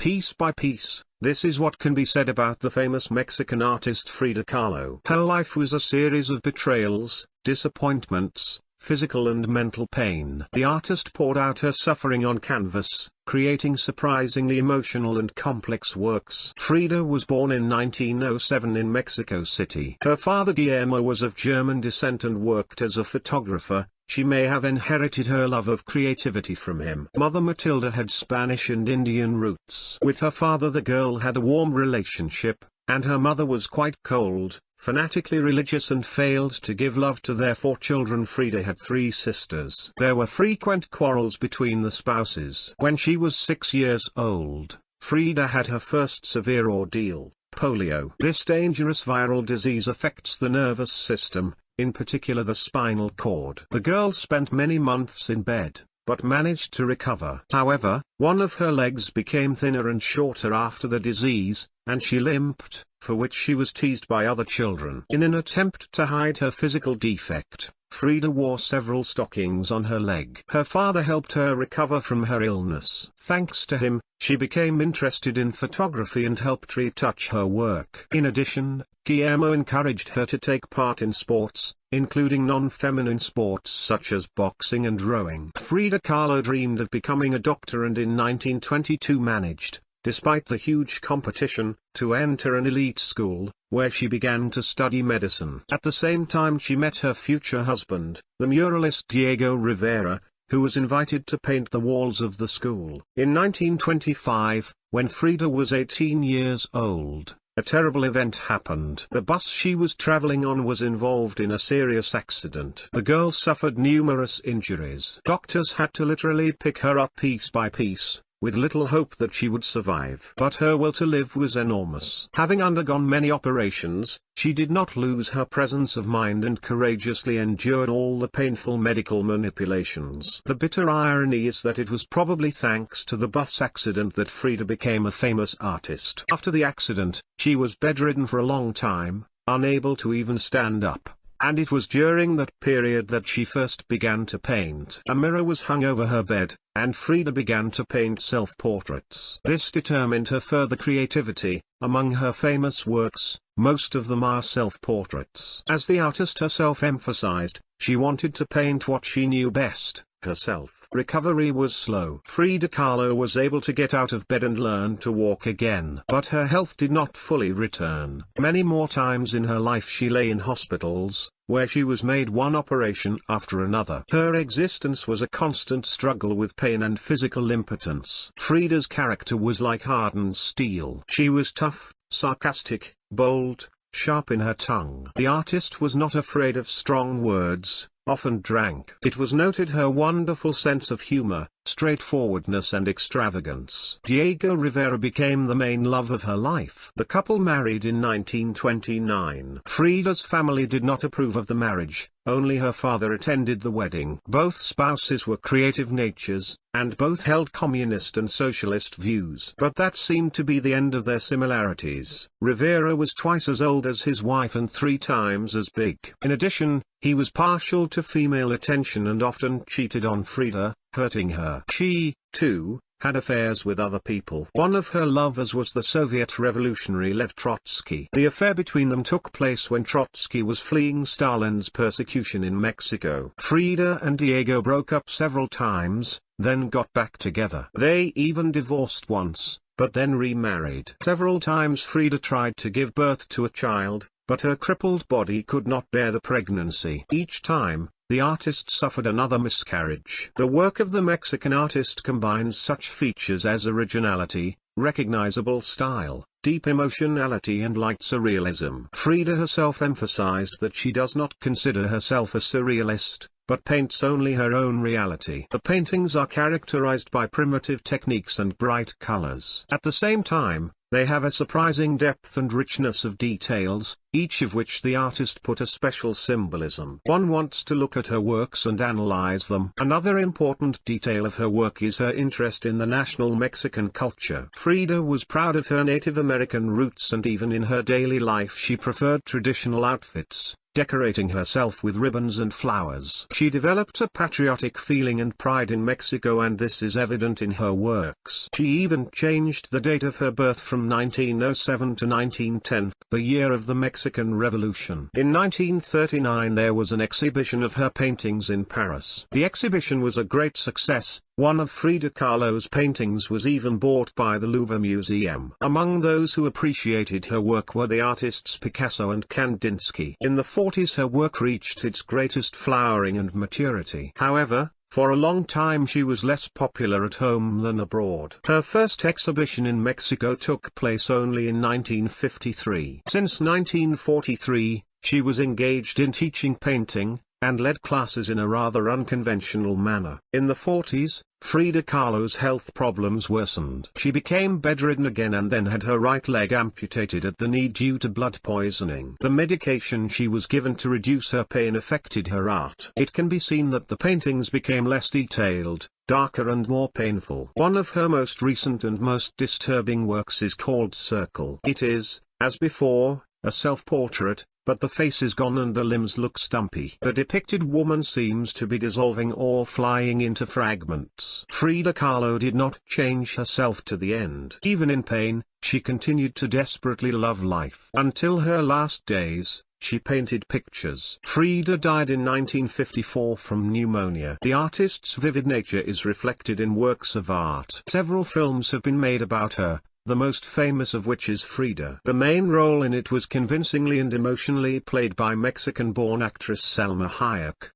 piece by piece. This is what can be said about the famous Mexican artist Frida Kahlo. Her life was a series of betrayals, disappointments, physical and mental pain. The artist poured out her suffering on canvas, creating surprisingly emotional and complex works. Frida was born in 1907 in Mexico City. Her father Guillermo was of German descent and worked as a photographer. She may have inherited her love of creativity from him. Mother Matilda had Spanish and Indian roots. With her father the girl had a warm relationship, and her mother was quite cold, fanatically religious and failed to give love to their 4 children. Frida had 3 sisters. There were frequent quarrels between the spouses. When she was 6 years old, Frida had her first severe ordeal, polio. This dangerous viral disease affects the nervous system, in particular the spinal cord. The girl spent many months in bed, but managed to recover. However, one of her legs became thinner and shorter after the disease, and she limped, for which she was teased by other children. In an attempt to hide her physical defect, Frida wore several stockings on her leg. Her father helped her recover from her illness. Thanks to him, she became interested in photography and helped retouch her work. In addition, Guillermo encouraged her to take part in sports, including non-feminine sports such as boxing and rowing. Frida Kahlo dreamed of becoming a doctor and in 1922 managed, despite the huge competition, to enter an elite school, where she began to study medicine. At the same time she met her future husband, the muralist Diego Rivera, who was invited to paint the walls of the school. In 1925, when Frida was 18 years old, a terrible event happened. The bus she was traveling on was involved in a serious accident. The girl suffered numerous injuries. Doctors had to literally pick her up piece by piece, with little hope that she would survive. But her will to live was enormous. Having undergone many operations, she did not lose her presence of mind and courageously endured all the painful medical manipulations. The bitter irony is that it was probably thanks to the bus accident that Frida became a famous artist. After the accident, she was bedridden for a long time, unable to even stand up. And it was during that period that she first began to paint. A mirror was hung over her bed, and Frida began to paint self-portraits. This determined her further creativity. Among her famous works, most of them are self-portraits. As the artist herself emphasized, she wanted to paint what she knew best, herself. Recovery was slow. Frida Kahlo was able to get out of bed and learn to walk again. But her health did not fully return. Many more times in her life she lay in hospitals, where she was made one operation after another. Her existence was a constant struggle with pain and physical impotence. Frida's character was like hardened steel. She was tough, sarcastic, bold, sharp in her tongue. The artist was not afraid of strong words, often drank. It was noted her wonderful sense of humor, straightforwardness and extravagance. Diego Rivera became the main love of her life. The couple married in 1929. Frida's family did not approve of the marriage, only her father attended the wedding. Both spouses were creative natures, and both held communist and socialist views. But that seemed to be the end of their similarities. Rivera was twice as old as his wife and 3 times as big. In addition, he was partial to female attention and often cheated on Frida, hurting her. She, too, had affairs with other people. One of her lovers was the Soviet revolutionary Lev Trotsky. The affair between them took place when Trotsky was fleeing Stalin's persecution in Mexico. Frida and Diego broke up several times, then got back together. They even divorced once, but then remarried. Several times Frida tried to give birth to a child, but her crippled body could not bear the pregnancy. Each time, the artist suffered another miscarriage. The work of the Mexican artist combines such features as originality, recognizable style, deep emotionality and light surrealism. Frida herself emphasized that she does not consider herself a surrealist, but paints only her own reality. The paintings are characterized by primitive techniques and bright colors. At the same time, They have a surprising depth and richness of details, each of which the artist put a special symbolism. One wants to look at her works and analyze them. Another important detail of her work is her interest in the national Mexican culture. Frida was proud of her Native American roots, and even in her daily life she preferred traditional outfits, decorating herself with ribbons and flowers. She developed a patriotic feeling and pride in Mexico, and this is evident in her works. She even changed the date of her birth from 1907 to 1910, the year of the Mexican Revolution. In 1939 there was an exhibition of her paintings in Paris. The exhibition was a great success. One of Frida Kahlo's paintings was even bought by the Louvre Museum. Among those who appreciated her work were the artists Picasso and Kandinsky. In the 40s her work reached its greatest flowering and maturity. However, for a long time she was less popular at home than abroad. Her first exhibition in Mexico took place only in 1953. Since 1943, she was engaged in teaching painting, and led classes in a rather unconventional manner. In the 40s, Frida Kahlo's health problems worsened. She became bedridden again and then had her right leg amputated at the knee due to blood poisoning. The medication she was given to reduce her pain affected her art. It can be seen that the paintings became less detailed, darker and more painful. One of her most recent and most disturbing works is called Circle. It is, as before, a self-portrait, but the face is gone and the limbs look stumpy. The depicted woman seems to be dissolving or flying into fragments. Frida Kahlo did not change herself to the end. Even in pain, she continued to desperately love life. Until her last days, she painted pictures. Frida died in 1954 from pneumonia. The artist's vivid nature is reflected in works of art. Several films have been made about her, the most famous of which is Frida. The main role in it was convincingly and emotionally played by Mexican-born actress Salma Hayek.